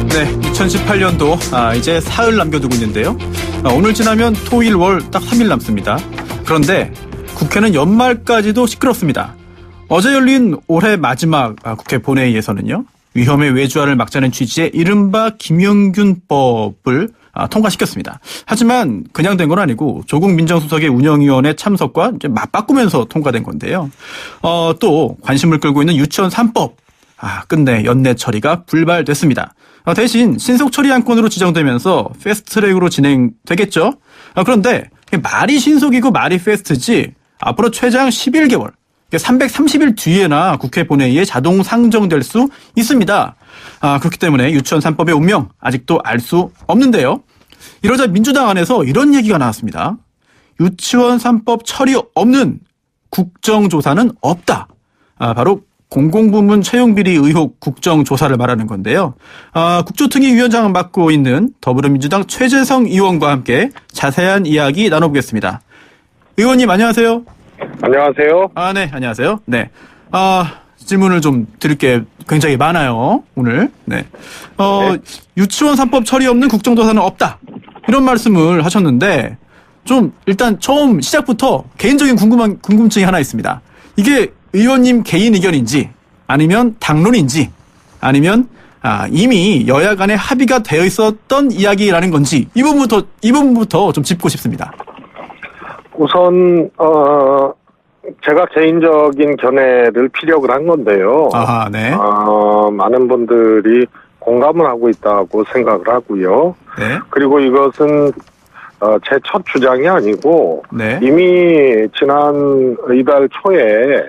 네, 2018년도 이제 사흘 남겨두고 있는데요. 오늘 지나면 토일 월 딱 3일 남습니다. 그런데 국회는 연말까지도 시끄럽습니다. 어제 열린 올해 마지막 국회 본회의에서는요. 위험의 외주화를 막자는 취지의 이른바 김영균법을 통과시켰습니다. 하지만 그냥 된 건 아니고 조국 민정수석의 운영위원회 참석과 이제 맞바꾸면서 통과된 건데요. 또 관심을 끌고 있는 유치원 3법. 끝내 연내 처리가 불발됐습니다. 대신 신속 처리 안건으로 지정되면서 패스트트랙으로 진행되겠죠. 그런데 말이 신속이고 말이 패스트지 앞으로 최장 11개월, 330일 뒤에나 국회 본회의에 자동 상정될 수 있습니다. 그렇기 때문에 유치원 3법의 운명 아직도 알 수 없는데요. 이러자 민주당 안에서 이런 얘기가 나왔습니다. 유치원 3법 처리 없는 국정조사는 없다. 바로 공공부문 채용비리 의혹 국정조사를 말하는 건데요. 국조특위위원장을 맡고 있는 더불어민주당 최재성 의원과 함께 자세한 이야기 나눠보겠습니다. 의원님 안녕하세요. 안녕하세요. 네, 안녕하세요. 네. 질문을 좀 드릴 게 굉장히 많아요, 오늘. 네. 유치원 3법 처리 없는 국정조사는 없다. 이런 말씀을 하셨는데, 좀, 일단 처음 시작부터 개인적인 궁금증이 하나 있습니다. 이게 의원님 개인 의견인지, 아니면 당론인지, 아니면, 이미 여야 간에 합의가 되어 있었던 이야기라는 건지, 이 부분부터 좀 짚고 싶습니다. 우선, 제가 개인적인 견해를 피력을 한 건데요. 네. 많은 분들이 공감을 하고 있다고 생각을 하고요. 네. 그리고 이것은, 제 첫 주장이 아니고, 네. 이미 지난 이달 초에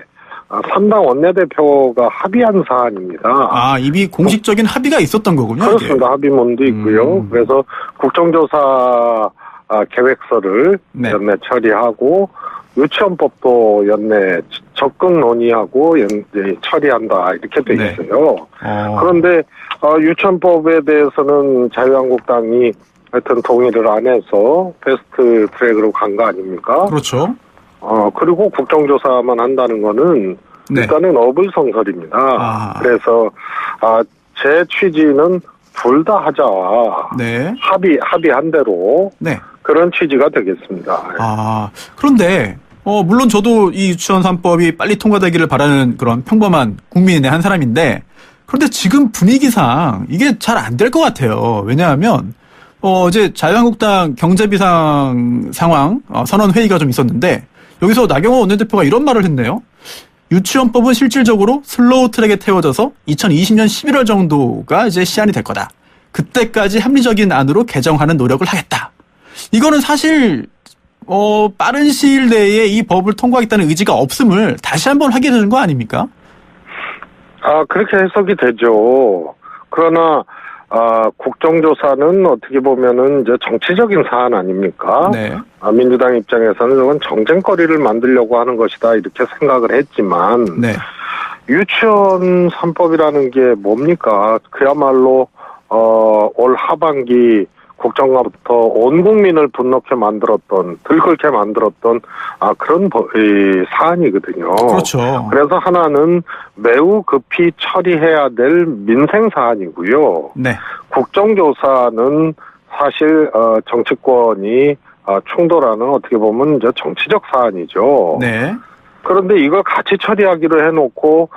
3당 원내대표가 합의한 사안입니다. 이미 공식적인 합의가 있었던 거군요. 그렇습니다. 이게. 합의문도 있고요. 그래서 국정조사 계획서를 네. 연내 처리하고 유치원법도 연내 적극 논의하고 처리한다 이렇게 돼 있어요. 그런데 유치원법에 대해서는 자유한국당이 하여튼 동의를 안 해서 패스트 트랙으로 간 거 아닙니까? 그렇죠. 그리고 국정조사만 한다는 거는 네. 일단은 어불성설입니다. 그래서 제 취지는 둘 다 하자. 네. 합의한 대로. 네. 그런 취지가 되겠습니다. 그런데 물론 저도 이 유치원 3법이 빨리 통과되기를 바라는 그런 평범한 국민의 한 사람인데, 그런데 지금 분위기상 이게 잘 안 될 것 같아요. 왜냐하면 어제 자유한국당 경제비상 상황 선언 회의가 좀 있었는데, 여기서 나경원 원내대표가 이런 말을 했네요. 유치원법은 실질적으로 슬로우 트랙에 태워져서 2020년 11월 정도가 이제 시한이 될 거다. 그때까지 합리적인 안으로 개정하는 노력을 하겠다. 이거는 사실 빠른 시일 내에 이 법을 통과하겠다는 의지가 없음을 다시 한번 확인해 준 거 아닙니까? 그렇게 해석이 되죠. 그러나 국정조사는 어떻게 보면은 이제 정치적인 사안 아닙니까? 네. 민주당 입장에서는 이건 정쟁거리를 만들려고 하는 것이다 이렇게 생각을 했지만, 네. 유치원 3법이라는 게 뭡니까? 그야말로 올 하반기 국정과부터 온 국민을 분노케 만들었던, 들끓게 만들었던 그런 사안이거든요. 그렇죠. 그래서 하나는 매우 급히 처리해야 될 민생 사안이고요. 네. 국정조사는 사실 정치권이 충돌하는 어떻게 보면 이제 정치적 사안이죠. 네. 그런데 이걸 같이 처리하기로 해놓고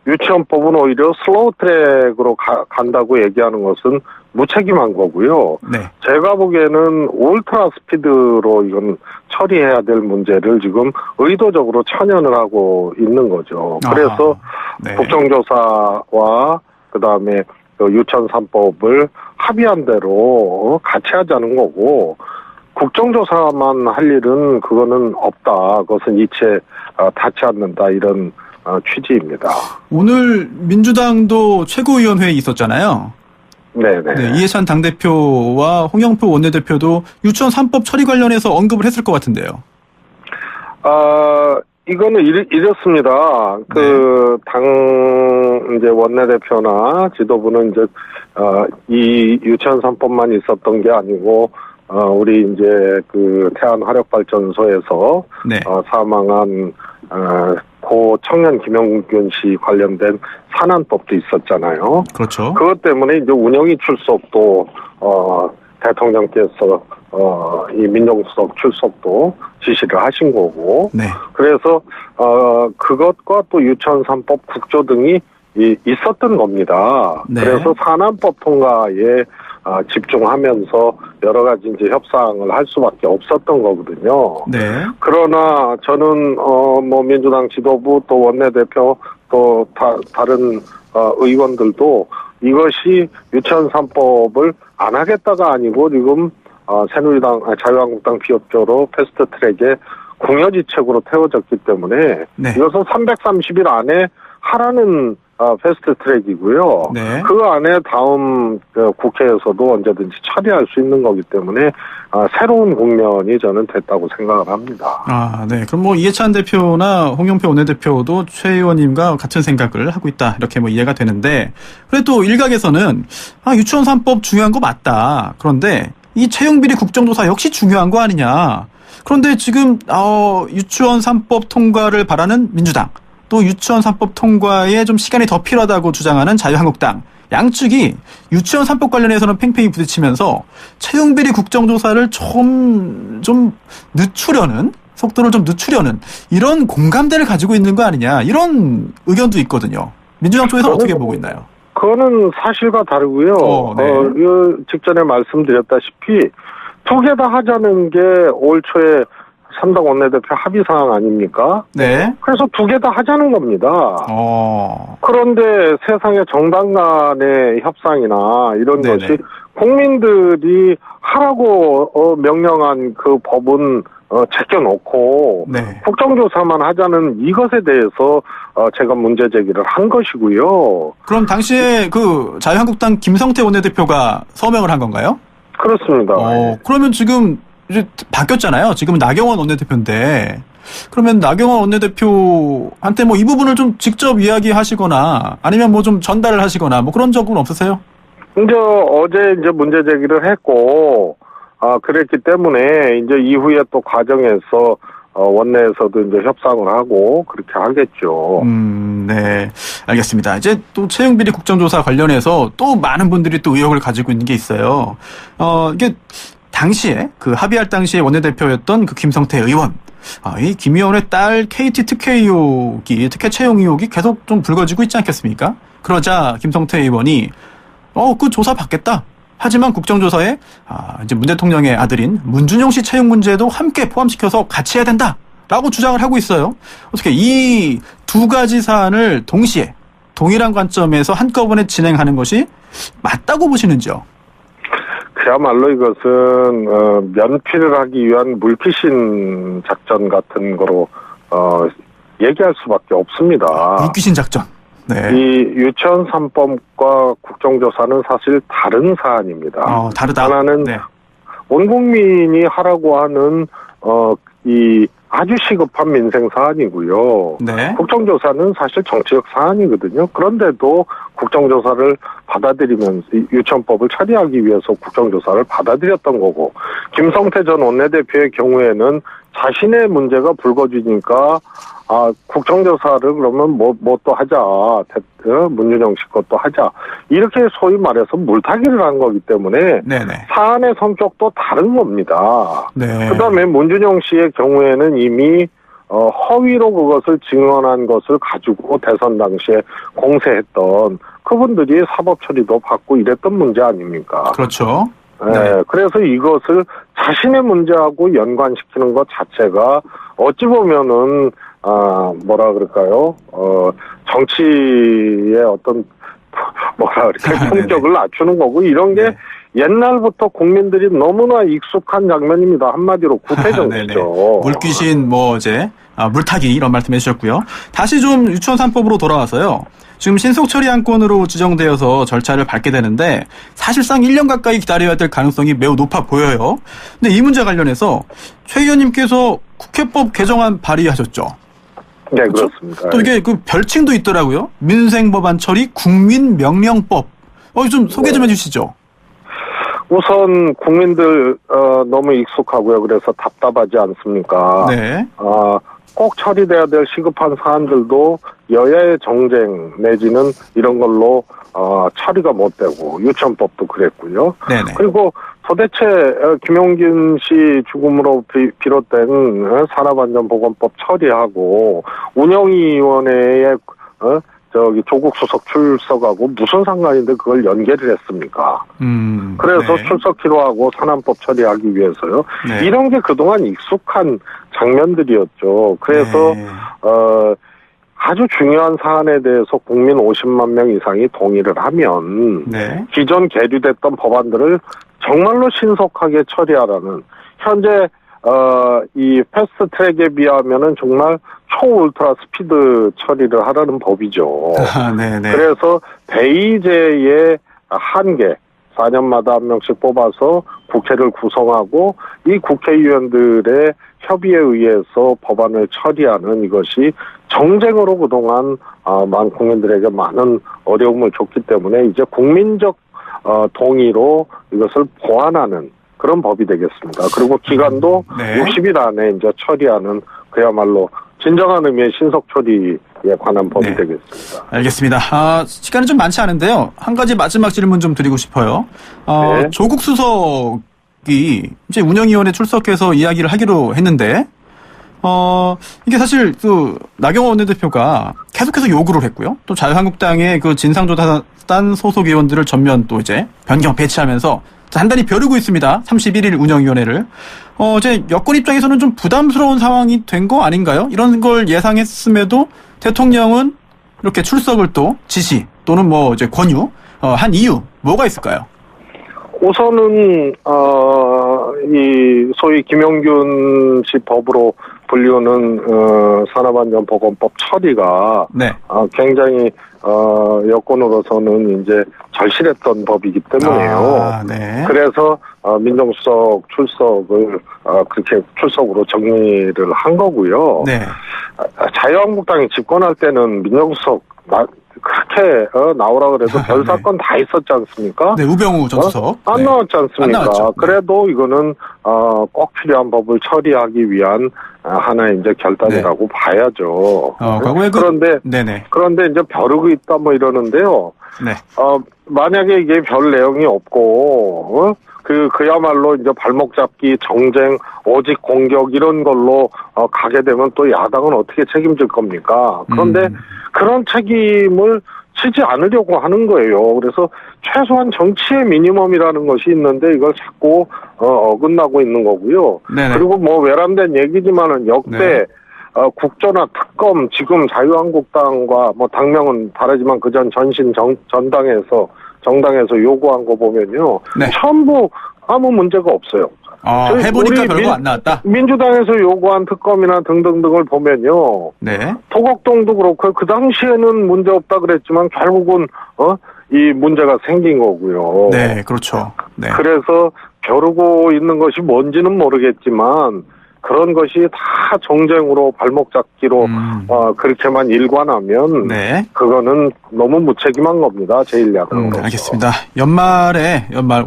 유치원법은 오히려 슬로우 트랙으로 간다고 얘기하는 것은 무책임한 거고요. 네. 제가 보기에는 울트라 스피드로 이건 처리해야 될 문제를 지금 의도적으로 천연을 하고 있는 거죠. 그래서 네. 국정조사와 그다음에 유치원 3법을 합의한 대로 같이 하자는 거고, 국정조사만 할 일은 그거는 없다. 그것은 이체 닿지 않는다. 이런 취지입니다. 오늘 민주당도 최고위원회에 있었잖아요. 네네. 네, 이해찬 당대표와 홍영표 원내대표도 유치원 3법 처리 관련해서 언급을 했을 것 같은데요. 이거는 이렇습니다. 당 이제 원내대표나 지도부는 이제 이 유치원 3법만 있었던 게 아니고 우리 이제 그 태안화력발전소에서 네. 사망한 고 청년 김영균 씨 관련된 산안법도 있었잖아요. 그렇죠. 그것 때문에 이제 운영위 출석도 대통령께서 이 민정수석 출석도 지시를 하신 거고. 네. 그래서 그것과 또 유치원 3법 국조 등이 있었던 겁니다. 네. 그래서 산안법 통과에 집중하면서 여러 가지 이제 협상을 할 수밖에 없었던 거거든요. 네. 그러나 저는 뭐 민주당 지도부 또 원내대표 또 다른 의원들도 이것이 유치원 3법을 안 하겠다가 아니고 지금 새누리당 자유한국당 비협조로 패스트트랙에 궁여지책으로 태워졌기 때문에 네. 이것은 330일 안에 하라는 패스트트랙이고요. 네. 그 안에 다음 국회에서도 언제든지 처리할 수 있는 거기 때문에 새로운 국면이 저는 됐다고 생각을 합니다. 네. 그럼 뭐 이해찬 대표나 홍영표 원내대표도 최 의원님과 같은 생각을 하고 있다. 이렇게 뭐 이해가 되는데, 그래도 일각에서는 유치원 3법 중요한 거 맞다. 그런데 이 채용비리 국정조사 역시 중요한 거 아니냐. 그런데 지금 유치원 3법 통과를 바라는 민주당, 또 유치원 3법 통과에 좀 시간이 더 필요하다고 주장하는 자유한국당, 양측이 유치원 3법 관련해서는 팽팽히 부딪히면서 채용비리 국정조사를 좀 늦추려는, 속도를 좀 늦추려는 이런 공감대를 가지고 있는 거 아니냐, 이런 의견도 있거든요. 민주당 쪽에서 어떻게 보고 있나요? 그거는 사실과 다르고요. 네. 직전에 말씀드렸다시피 두 개 다 하자는 게 올 초에 3당 원내대표 합의사항 아닙니까? 네. 그래서 두 개 다 하자는 겁니다. 그런데 세상의 정당 간의 협상이나 이런 네네. 것이 국민들이 하라고 명령한 그 법은 제껴놓고 네. 국정조사만 하자는 이것에 대해서 제가 문제 제기를 한 것이고요. 그럼 당시에 그 자유한국당 김성태 원내대표가 서명을 한 건가요? 그렇습니다. 그러면 지금 이제 바뀌었잖아요. 지금은 나경원 원내대표인데, 그러면 나경원 원내대표한테 뭐 이 부분을 좀 직접 이야기하시거나 아니면 뭐 좀 전달을 하시거나 뭐 그런 적은 없으세요? 이제 어제 이제 문제 제기를 했고, 그랬기 때문에 이제 이후에 또 과정에서 원내에서도 이제 협상을 하고 그렇게 하겠죠. 네. 알겠습니다. 이제 또 채용비리 국정조사 관련해서 또 많은 분들이 또 의혹을 가지고 있는 게 있어요. 이게 당시에 그 합의할 당시에 원내대표였던 그 김성태 의원, 이 김 의원의 딸 KT 특혜 채용 의혹이 계속 좀 불거지고 있지 않겠습니까? 그러자 김성태 의원이 그 조사 받겠다. 하지만 국정조사에 이제 문 대통령의 아들인 문준용 씨 채용 문제도 함께 포함시켜서 같이 해야 된다라고 주장을 하고 있어요. 어떻게 이 두 가지 사안을 동시에 동일한 관점에서 한꺼번에 진행하는 것이 맞다고 보시는지요? 그야말로 이것은 면피를 하기 위한 물귀신 작전 같은 거로 얘기할 수밖에 없습니다. 물귀신 작전. 네. 이 유치원 3법과 국정조사는 사실 다른 사안입니다. 다르다. 하나는 네. 온 국민이 하라고 하는 이 아주 시급한 민생 사안이고요. 네. 국정조사는 사실 정치적 사안이거든요. 그런데도 국정조사를 받아들이면서 유치원법을 처리하기 위해서 국정조사를 받아들였던 거고, 김성태 전 원내대표의 경우에는 자신의 문제가 불거지니까 국정조사를 그러면 뭐 또 하자, 문준영 씨 것도 하자, 이렇게 소위 말해서 물타기를 한 거기 때문에 네네. 사안의 성격도 다른 겁니다. 네. 그다음에 문준영 씨의 경우에는 이미 허위로 그것을 증언한 것을 가지고 대선 당시에 공세했던 그분들이 사법 처리도 받고 이랬던 문제 아닙니까? 그렇죠. 네. 그래서 이것을 자신의 문제하고 연관시키는 것 자체가 어찌 보면은 뭐라 그럴까요? 정치의 어떤 뭐라 그럴까요? 품격을 낮추는 거고, 이런 게 옛날부터 국민들이 너무나 익숙한 장면입니다. 한마디로 구태정치죠. 물귀신 물타기 이런 말씀 해주셨고요. 다시 좀 유치원 3법으로 돌아와서요. 지금 신속 처리 안건으로 지정되어서 절차를 밟게 되는데 사실상 1년 가까이 기다려야 될 가능성이 매우 높아 보여요. 근데 이 문제 관련해서 최 의원님께서 국회법 개정안 발의하셨죠. 네, 그렇죠? 그렇습니다. 또 이게 그 별칭도 있더라고요. 민생법안 처리 국민명령법. 좀 소개 좀 해주시죠. 우선 국민들 너무 익숙하고요. 그래서 답답하지 않습니까? 네. 꼭 처리돼야 될 시급한 사안들도 여야의 정쟁 내지는 이런 걸로 처리가 못 되고 유치원법도 그랬고요. 네네. 그리고 도대체 김용균 씨 죽음으로 비롯된 산업안전보건법 처리하고 운영위원회에 조국 수석 출석하고 무슨 상관인데 그걸 연계를 했습니까? 그래서 네. 출석키로 하고 산안법 처리하기 위해서요. 네. 이런 게 그동안 익숙한 장면들이었죠. 그래서 네. 아주 중요한 사안에 대해서 국민 50만 명 이상이 동의를 하면 네. 기존 계류됐던 법안들을 정말로 신속하게 처리하라는 현재 이 패스트 트랙에 비하면은 정말 초울트라 스피드 처리를 하라는 법이죠. 네네. 그래서 대의제의 한계 4년마다 한 명씩 뽑아서 국회를 구성하고 이 국회의원들의 협의에 의해서 법안을 처리하는 이것이 정쟁으로 그동안 국민들에게 많은 어려움을 줬기 때문에 이제 국민적 동의로 이것을 보완하는 그런 법이 되겠습니다. 그리고 기간도 네. 60일 안에 이제 처리하는 그야말로 진정한 의미의 신속 처리에 관한 법이 네. 되겠습니다. 알겠습니다. 시간이 좀 많지 않은데요. 한 가지 마지막 질문 좀 드리고 싶어요. 네. 조국 수석이 이제 운영위원회 출석해서 이야기를 하기로 했는데, 이게 사실 나경원 원내대표가 계속해서 요구를 했고요. 또 자유한국당의 그 진상조사단 소속 의원들을 전면 또 이제 변경 배치하면서 단단히 벼르고 있습니다. 31일 운영위원회를. 이제 여권 입장에서는 좀 부담스러운 상황이 된 거 아닌가요? 이런 걸 예상했음에도 대통령은 이렇게 출석을 또 지시 또는 뭐 이제 권유 한 이유 뭐가 있을까요? 우선은 이 소위 김용균 씨 법으로 불리우는 산업안전보건법 처리가 네. 굉장히 여권으로서는 이제 절실했던 법이기 때문에요. 네. 그래서 민정수석 출석을 그렇게 출석으로 정리를 한 거고요. 네. 자유한국당이 집권할 때는 민정수석 그렇게 나오라 그래도 별 사건 다 있었지 않습니까? 네, 우병우 전 수석. 안 네. 나왔지 않습니까? 안 나왔죠. 네. 그래도 이거는 꼭 필요한 법을 처리하기 위한 하나의 이제 결단이라고 봐야죠. 과거에 그런데 이제 벼르고 있다 뭐 이러는데요. 네. 만약에 이게 별 내용이 없고 그야말로 이제 발목 잡기, 정쟁, 오직 공격 이런 걸로 가게 되면 또 야당은 어떻게 책임질 겁니까? 그런데 그런 책임을 지지 않으려고 하는 거예요. 그래서 최소한 정치의 미니멈이라는 것이 있는데 이걸 자꾸 어긋나고 있는 거고요. 네네. 그리고 뭐 외람된 얘기지만은 역대 네. 국조나 특검 지금 자유한국당과 뭐 당명은 다르지만 그전 전신 정당에서 요구한 거 보면요. 네. 전부 아무 문제가 없어요. 해보니까 별거 안 나왔다. 민주당에서 요구한 특검이나 등등등을 보면요. 네. 도곡동도 그렇고 그 당시에는 문제 없다 그랬지만 결국은 이 문제가 생긴 거고요. 네, 그렇죠. 네. 그래서 벼르고 있는 것이 뭔지는 모르겠지만 그런 것이 다 정쟁으로 발목 잡기로 그렇게만 일관하면 네. 그거는 너무 무책임한 겁니다. 제1야당으로서. 알겠습니다. 연말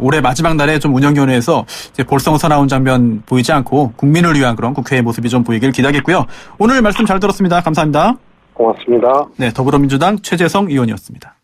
올해 마지막 날에 좀 운영위원회에서 이제 볼성서 나온 장면 보이지 않고 국민을 위한 그런 국회의 모습이 좀 보이길 기대하겠고요. 오늘 말씀 잘 들었습니다. 감사합니다. 고맙습니다. 네, 더불어민주당 최재성 의원이었습니다.